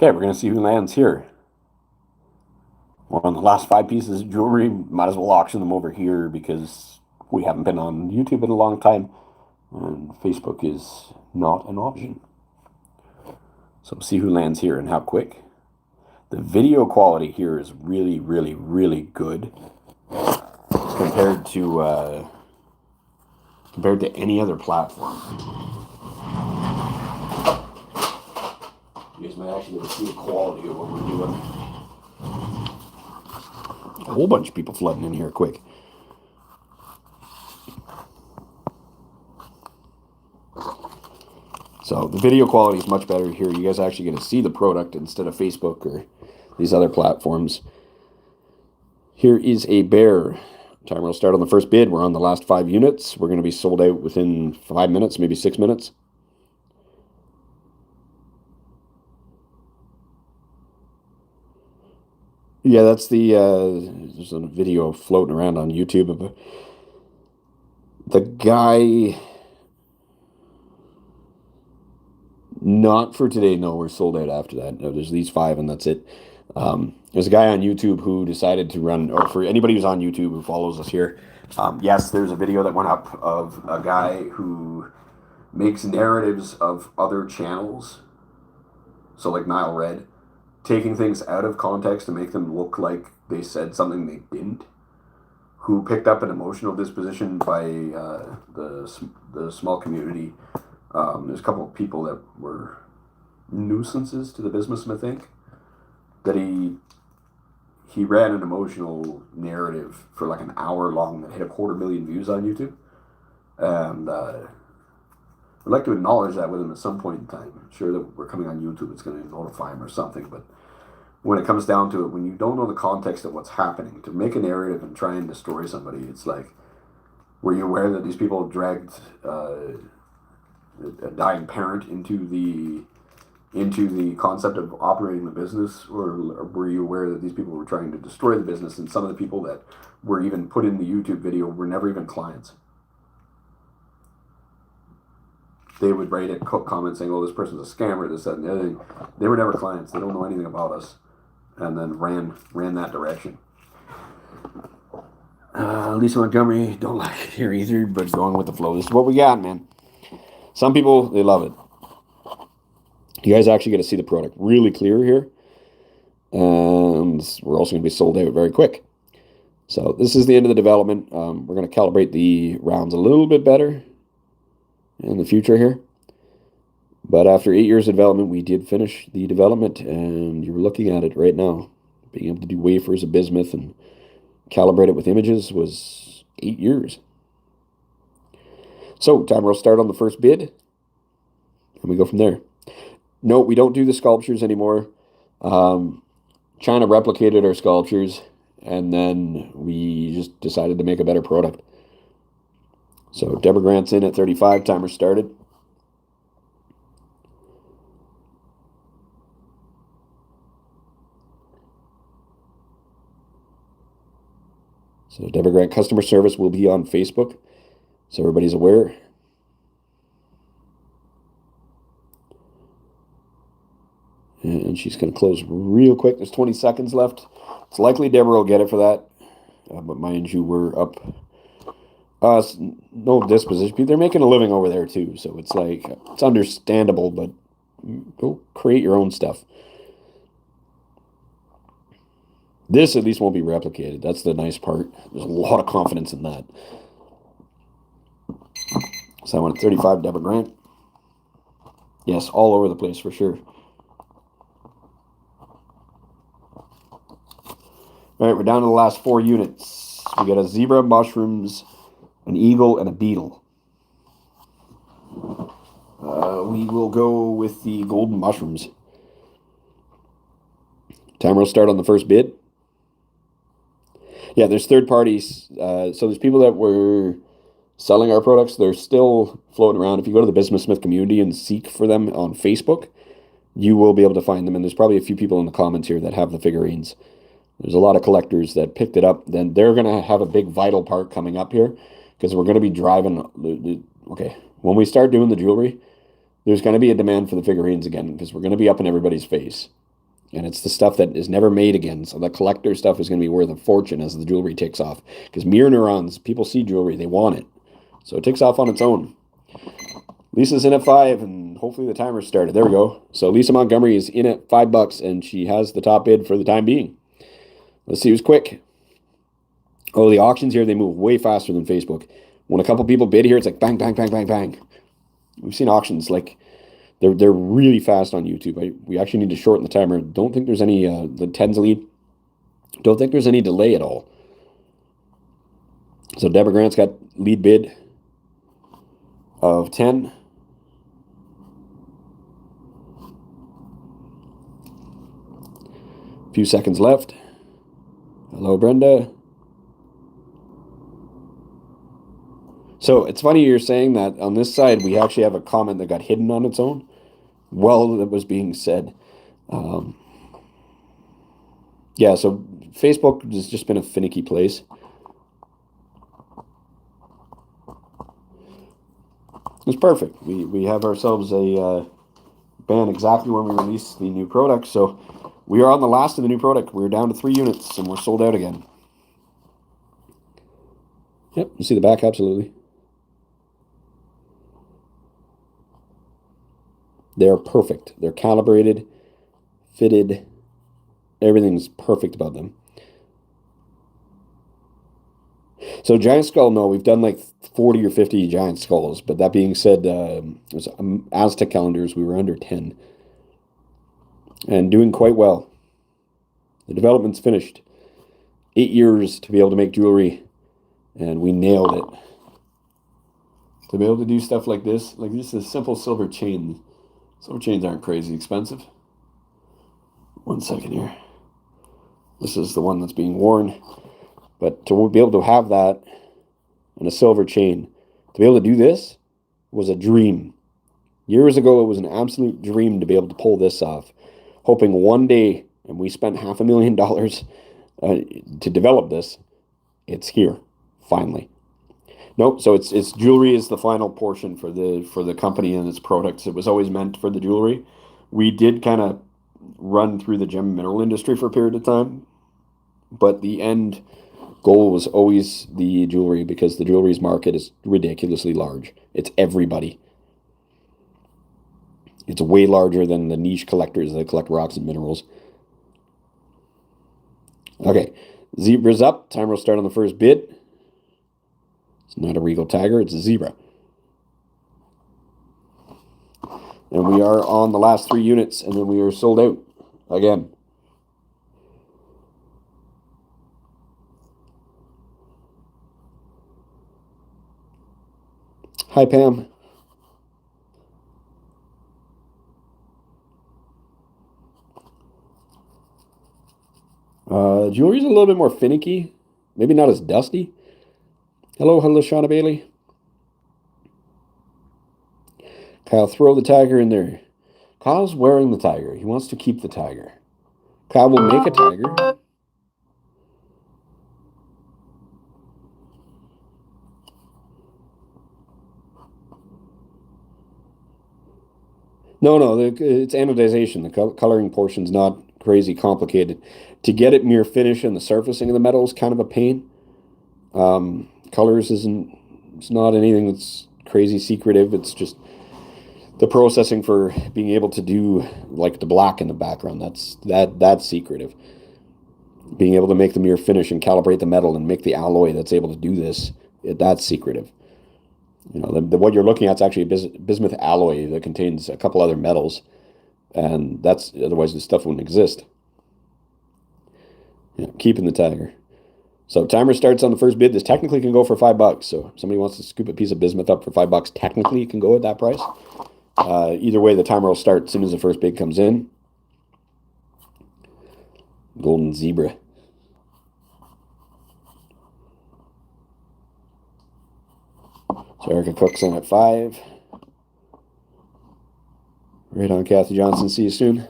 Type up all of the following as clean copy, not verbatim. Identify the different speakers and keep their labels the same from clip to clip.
Speaker 1: Okay, we're going to see who lands here. We're on the last five pieces of jewelry. Might as well auction them over here because we haven't been on YouTube in a long time. And Facebook is not an option. So we'll see who lands here and how quick. The video quality here is really, really, really good compared to any other platform. You guys might actually get to see the quality of what we're doing. A whole bunch of people flooding in here quick. So the video quality is much better here. You guys are actually going to see the product instead of Facebook or these other platforms. Here is a bear. Timer will start on the first bid. We're on the last 5 units. We're going to be sold out within 5 minutes, maybe 6 minutes. Yeah, that's there's a video floating around on YouTube of the guy. Not for today, no, we're sold out after that. No, there's these 5 and that's it. There's a guy on YouTube who decided to run, or for anybody who's on YouTube who follows us here, yes, there's a video that went up of a guy who makes narratives of other channels, so like Nile Red, taking things out of context to make them look like they said something they didn't, who picked up an emotional disposition by the small community. There's a couple of people that were nuisances to the Bismuth Smith Inc. that he ran an emotional narrative for like an hour long that hit 250,000 views on YouTube. And I'd like to acknowledge that with him at some point in time. I'm sure that we're coming on YouTube, it's going to notify him or something. But when it comes down to it, when you don't know the context of what's happening, to make a narrative and try and destroy somebody, it's like, were you aware that these people dragged a dying parent into the concept of operating the business, or were you aware that these people were trying to destroy the business, and some of the people that were even put in the YouTube video were never even clients? They would write a comment saying, oh, this person's a scammer, this, that, and the other thing. They were never clients. They don't know anything about us. And then ran that direction. Lisa Montgomery, don't like it here either, but going with the flow. This is what we got, man. Some people, they love it. You guys actually get to see the product really clear here. And we're also going to be sold out very quick. So this is the end of the development. We're going to calibrate the rounds a little bit better in the future here. But after 8 years of development, we did finish the development, and you're looking at it right now. Being able to do wafers of bismuth and calibrate it with images was 8 years. So timer will start on the first bid, and we go from there. No, we don't do the sculptures anymore. China replicated our sculptures, and then we just decided to make a better product. So Deborah Grant's in at 35. Timer started. So Deborah Grant customer service will be on Facebook, so everybody's aware. And she's going to close real quick. There's 20 seconds left. It's likely Deborah will get it for that. But mind you, we're up. No disposition. They're making a living over there too. So it's like, it's understandable, but go create your own stuff. This at least won't be replicated. That's the nice part. There's a lot of confidence in that. So I went at 35, Deborah Grant. Yes, all over the place for sure. All right, we're down to the last 4 units. We got a zebra, mushrooms, an eagle, and a beetle. We will go with the golden mushrooms. Timer will start on the first bid. Yeah, there's third parties. So there's people that were selling our products. They're still floating around. If you go to the Bismuth Smith community and seek for them on Facebook, you will be able to find them. And there's probably a few people in the comments here that have the figurines. There's a lot of collectors that picked it up. Then they're going to have a big vital part coming up here because we're going to be driving. Okay, when we start doing the jewelry, there's going to be a demand for the figurines again because we're going to be up in everybody's face. And it's the stuff that is never made again. So the collector stuff is going to be worth a fortune as the jewelry takes off. Because mirror neurons, people see jewelry, they want it. So it takes off on its own. Lisa's in at 5, and hopefully the timer's started. There we go. So Lisa Montgomery is in at $5, and she has the top bid for the time being. Let's see who's quick. Oh, the auctions here, they move way faster than Facebook. When a couple people bid here, it's like bang, bang, bang, bang, bang. We've seen auctions like they're really fast on YouTube. We actually need to shorten the timer. Don't think there's any the 10's lead. Don't think there's any delay at all. So Deborah Grant's got lead bid of 10. A few seconds left. Hello, Brenda. So it's funny you're saying that. On this side, we actually have a comment that got hidden on its own while that was being said. Yeah, so Facebook has just been a finicky place. It's perfect. We have ourselves a ban exactly when we release the new product. So we are on the last of the new product. We're down to 3 units, and we're sold out again. Yep, you see the back, absolutely. They're perfect. They're calibrated, fitted. Everything's perfect about them. So giant skull, no, we've done like 40 or 50 giant skulls. But that being said, it was Aztec calendars. We were under 10 and doing quite well. The development's finished. 8 years to be able to make jewelry, and we nailed it. To be able to do stuff like this is a simple silver chain. Silver chains aren't crazy expensive. 1 second here. This is the one that's being worn. But to be able to have that on a silver chain, to be able to do this was a dream. Years ago, it was an absolute dream to be able to pull this off. Hoping one day, and we spent $500,000 to develop this, it's here, finally. Nope, so it's jewelry is the final portion for the company and its products. It was always meant for the jewelry. We did kind of run through the gem mineral industry for a period of time, but the end goal was always the jewelry because the jewelry's market is ridiculously large. It's everybody. It's way larger than the niche collectors that collect rocks and minerals. Okay, zebra's up. Timer will start on the first bid. It's not a regal tiger, it's a zebra. And we are on the last 3 units, and then we are sold out again. Hi, Pam. Jewelry's a little bit more finicky. Maybe not as dusty. Hello, Shauna Bailey. Kyle, throw the tiger in there. Kyle's wearing the tiger. He wants to keep the tiger. Kyle will make a tiger. No, it's anodization. The coloring portion's not crazy complicated. To get it mirror finish and the surfacing of the metal is kind of a pain. Colors it's not anything that's crazy secretive. It's just the processing for being able to do like the black in the background. That's secretive. Being able to make the mirror finish and calibrate the metal and make the alloy that's able to do this, that's secretive. You know, what you're looking at is actually a bismuth alloy that contains a couple other metals, and that's otherwise the stuff wouldn't exist. Yeah, keeping the tiger. So timer starts on the first bid. This technically can go for $5. So if somebody wants to scoop a piece of bismuth up for $5, technically it can go at that price. Either way, the timer will start as soon as the first bid comes in. Golden zebra. So Erica Cook's in at 5. Right on, Kathy Johnson. See you soon.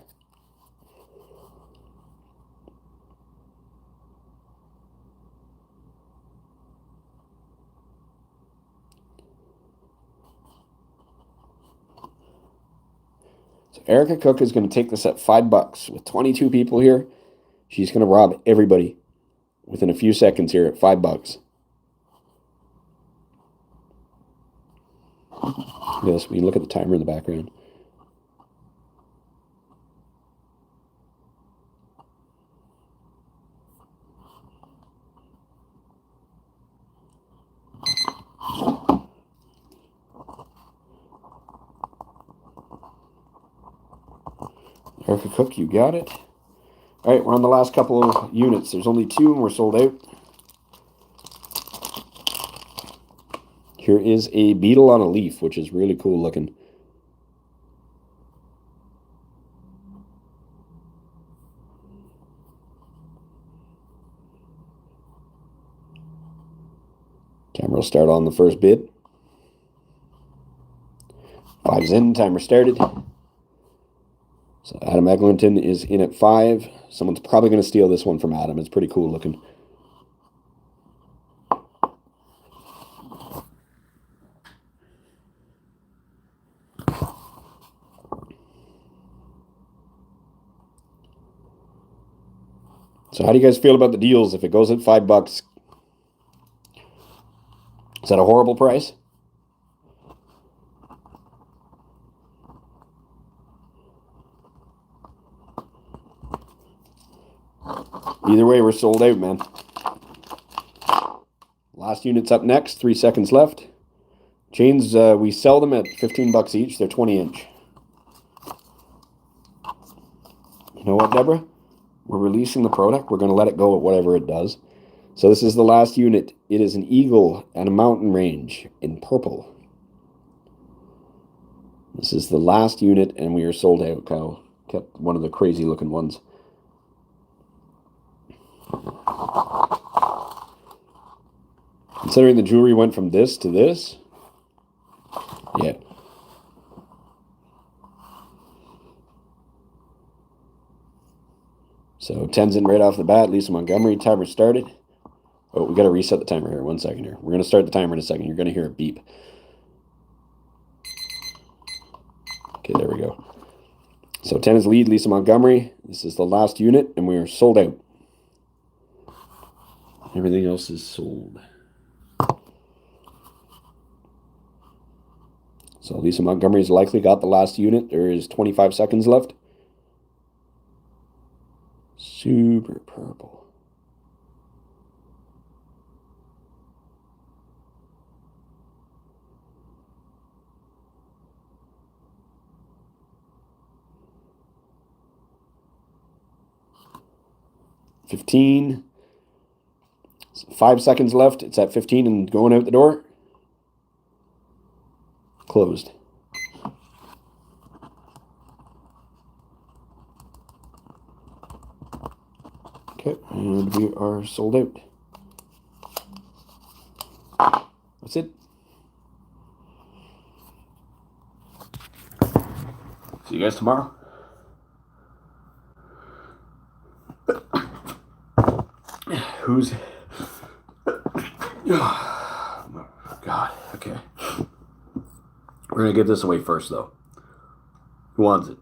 Speaker 1: So Erica Cook is going to take this at $5 with 22 people here. She's going to rob everybody within a few seconds here at $5. Yes, we can look at the timer in the background. Erica Cook, you got it. All right, we're on the last couple of units. There's only 2 and we're sold out. Here is a beetle on a leaf, which is really cool looking. Timer will start on the first bid. 5's in, timer started. So Adam Eglinton is in at 5. Someone's probably going to steal this one from Adam. It's pretty cool looking. So how do you guys feel about the deals if it goes at $5? Is that a horrible price? Either way, we're sold out, man. Last unit's up next. 3 seconds left. Chains, we sell them at $15 each. They're 20-inch. You know what, Deborah? We're releasing the product. We're going to let it go at whatever it does. So this is the last unit. It is an eagle and a mountain range in purple. This is the last unit, and we are sold out. Kyle kept one of the crazy looking ones. Considering the jewelry went from this to this, yeah. So 10's in right off the bat. Lisa Montgomery, timer started. Oh, we got to reset the timer here. 1 second here. We're going to start the timer in a second. You're going to hear a beep. Okay, there we go. So 10 is lead, Lisa Montgomery. This is the last unit, and we are sold out. Everything else is sold. So Lisa Montgomery's likely got the last unit. There is 25 seconds left. Super purple. $15. 5 seconds left. It's at 15 and going out the door. Closed. Okay, and we are sold out. That's it. See you guys tomorrow. Who's... Oh, God, okay. We're going to give this away first, though. Who wants it?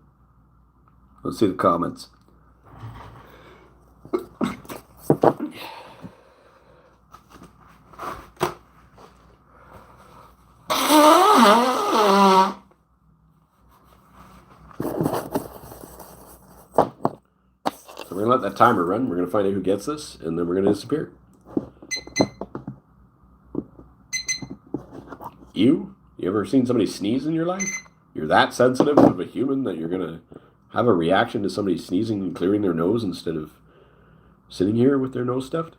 Speaker 1: Let's see the comments. So we're going to let that timer run. We're going to find out who gets this, and then we're going to disappear. You ever seen somebody sneeze in your life? You're that sensitive of a human that you're going to have a reaction to somebody sneezing and clearing their nose instead of sitting here with their nose stuffed?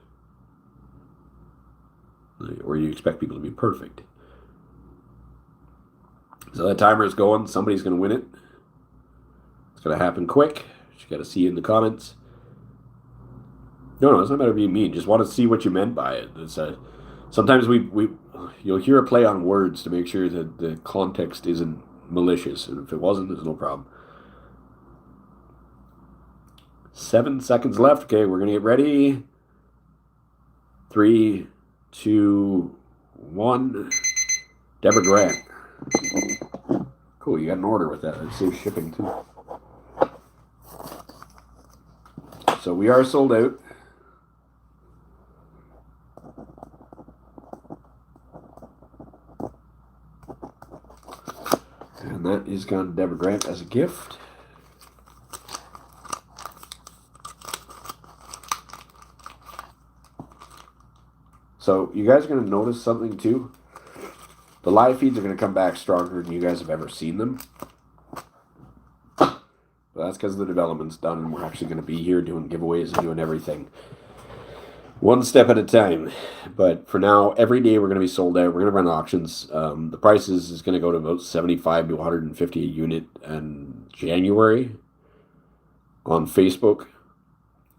Speaker 1: Or you expect people to be perfect? So that timer is going. Somebody's going to win it. It's going to happen quick. You got to see in the comments. No, it's not a matter of being mean. Just want to see what you meant by it. It's sometimes you'll hear a play on words to make sure that the context isn't malicious. And if it wasn't, there's no problem. 7 seconds left. Okay, we're going to get ready. 3, 2, 1. Deborah Grant. Cool, you got an order with that. It saves shipping, too. So we are sold out. And that is gone to Deborah Grant as a gift. So you guys are going to notice something too. The live feeds are going to come back stronger than you guys have ever seen them. But that's because the development's done and we're actually going to be here doing giveaways and doing everything one step at a time. But for now, every day we're going to be sold out. We're going to run auctions. The prices is going to go to about 75 to 150 a unit in January on Facebook.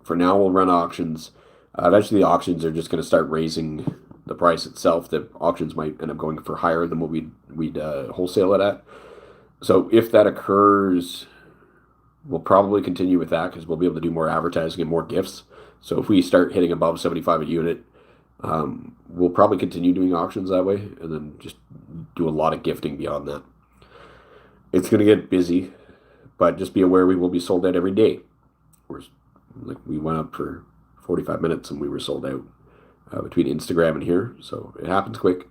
Speaker 1: For now, we'll run auctions. Eventually, the auctions are just going to start raising the price itself. The auctions might end up going for higher than what we'd wholesale it at. So if that occurs, we'll probably continue with that because we'll be able to do more advertising and more gifts. So if we start hitting above 75 a unit, we'll probably continue doing auctions that way and then just do a lot of gifting beyond that. It's going to get busy, but just be aware we will be sold out every day. We went up for 45 minutes and we were sold out between Instagram and here. So it happens quick.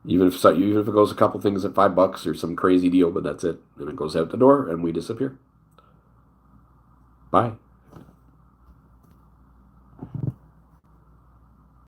Speaker 1: Even if it goes a couple things at $5 or some crazy deal, but that's it. And it goes out the door and we disappear. Bye.